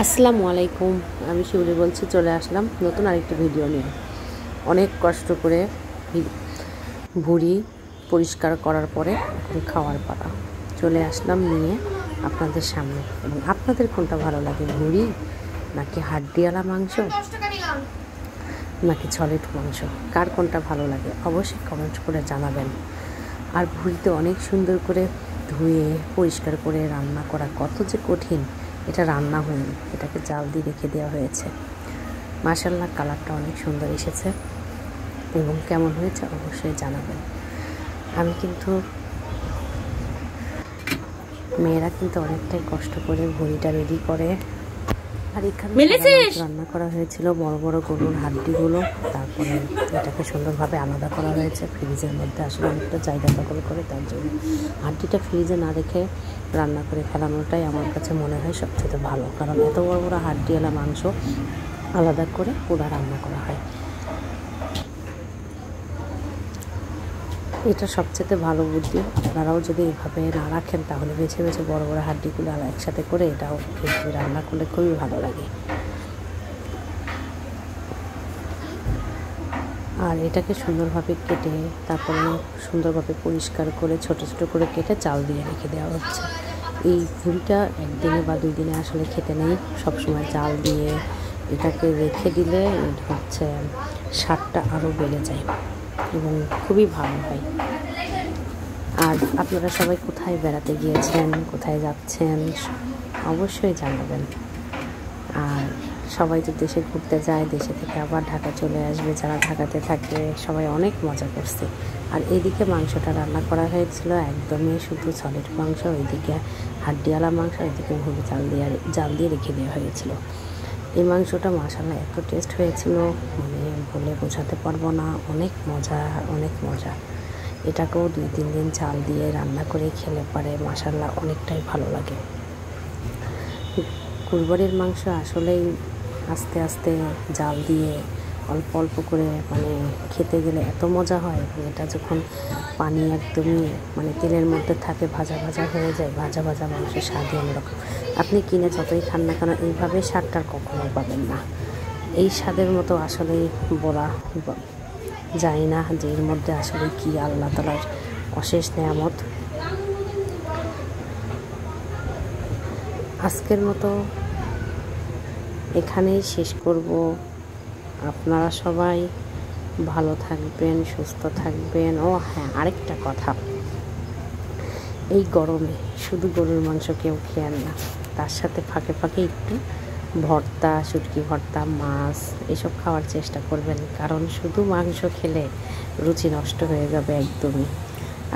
আসসালামু আলাইকুম। আমি শিউলি বলছি, চলে আসলাম নতুন আরেকটি ভিডিও নিয়ে। অনেক কষ্ট করে ভুঁড়ি পরিষ্কার করার পরে এখন খাওয়ার পালা। চলে আসলাম নিয়ে আপনাদের সামনে। এবং আপনাদের কোনটা ভালো লাগে, ভুঁড়ি নাকি হাড্ডিওয়ালা মাংস নাকি সলিড মাংস, কার কোনটা ভালো লাগে অবশ্যই কমেন্ট করে জানাবেন। আর ভুঁড়িতে অনেক সুন্দর করে ধুয়ে পরিষ্কার করে রান্না করা কত যে কঠিন। এটা রান্না হয়নি, এটাকে জাল দিয়ে রেখে দেওয়া হয়েছে। মাশাআল্লাহ, কালারটা অনেক সুন্দর এসেছে এবং কেমন হয়েছে অবশ্যই জানাবেন। আমি কিন্তু মেয়েরা কিন্তু অনেকটাই কষ্ট করে ভুঁড়িটা রেডি করে। আর এখানে রান্না করা হয়েছিল বড় বড় গরুর হাড্ডিগুলো, তারপরে এটাকে সুন্দরভাবে আলাদা করা হয়েছে ফ্রিজের মধ্যে। আসলে অনেকটা জায়গা দখল করে, তার জন্য হাড্ডিটা ফ্রিজে না রেখে রান্না করে ফেলানোটাই আমার কাছে মনে হয় সবচেয়ে ভালো। কারণ এত বড় বড় হাড্ডিওয়ালা মাংস আলাদা করে পুরো রান্না করা হয়, এটা সবচেয়ে ভালো বুদ্ধি। আপনারাও যদি এভাবে না রাখেন তাহলে বেছে বেছে বড় বড় হাড্ডিগুলো একসাথে করে এটাও রান্না করলে খুবই ভালো লাগে। আর এটাকে সুন্দরভাবে কেটে তারপরে সুন্দরভাবে পরিষ্কার করে ছোট ছোট করে কেটে চাল দিয়ে রেখে দেওয়া হচ্ছে। এই ভুঁড়িটা একদিনে বা 2 দিনে আসলে খেতে নেই, সবসময় চাল দিয়ে এটাকে রেখে দিলে হচ্ছে স্বাদটা আরও বেড়ে যায় এবং খুবই ভালো হয়। আর আপনারা সবাই কোথায় বেড়াতে গিয়েছেন, কোথায় যাচ্ছেন অবশ্যই জানাবেন। আর সবাই তো দেশে ঘুরতে যায়, দেশে থেকে আবার ঢাকা চলে আসবে, যারা ঢাকাতে থাকে সবাই অনেক মজা করছে। আর এইদিকে মাংসটা রান্না করা হয়েছিল একদমই শুধু সলিড মাংস, ওইদিকে হাড্ডিওয়ালা মাংস, ওইদিকে ভুঁড়ি জাল দিয়ে রেখে দেওয়া হয়েছিল। এই মাংসটা মাশাআল্লাহ এত টেস্ট হয়েছিল, মানে বলে বোঝাতে পারবো না। অনেক মজা, অনেক মজা। এটাকেও 2-3 দিন চাল দিয়ে রান্না করে খেলে পারে মাশাআল্লাহ অনেকটাই ভালো লাগে। কুরবানির মাংস আসলেই আস্তে আস্তে জাল দিয়ে অল্প অল্প করে মানে খেতে গেলে এত মজা হয়। এটা যখন পানি একদমই মানে তেলের মধ্যে থাকে, ভাজা ভাজা হয়ে যায়, ভাজা ভাজা মাংসের স্বাদই অন্যরকম। আপনি কিনে যতই খান না কেন এইভাবে স্বাদটা কখনো পাবেন না। এই স্বাদের মতো আসলেই বলা যায় না যে এর মধ্যে আসলে কি আল্লাহ তাআলার অশেষ নেয়ামত। আজকের মতো এখানেই শেষ করব। আপনারা সবাই ভালো থাকবেন, সুস্থ থাকবেন। ও হ্যাঁ, আরেকটা কথা, এই গরমে শুধু গরুর মাংস কেউ খেয়েন না, তার সাথে ফাঁকে ফাঁকে একটু ভর্তা, শুটকি ভর্তা, মাছ এসব খাওয়ার চেষ্টা করবেন। কারণ শুধু মাংস খেলে রুচি নষ্ট হয়ে যাবে একদমই,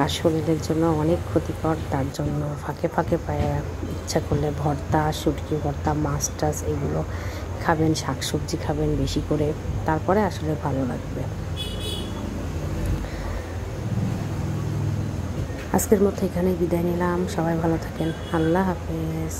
আর শরীরের জন্য অনেক ক্ষতিকর। তার জন্য ফাঁকে ফাঁকে ইচ্ছা করলে ভর্তা, শুটকি ভর্তা, মাছ টাছ এগুলো খাবেন, শাকসবজি খাবেন বেশি করে, তারপরে আসলে ভালো লাগবে। আজকের মতো এখানেই বিদায় নিলাম। সবাই ভালো থাকেন। আল্লাহ হাফেজ।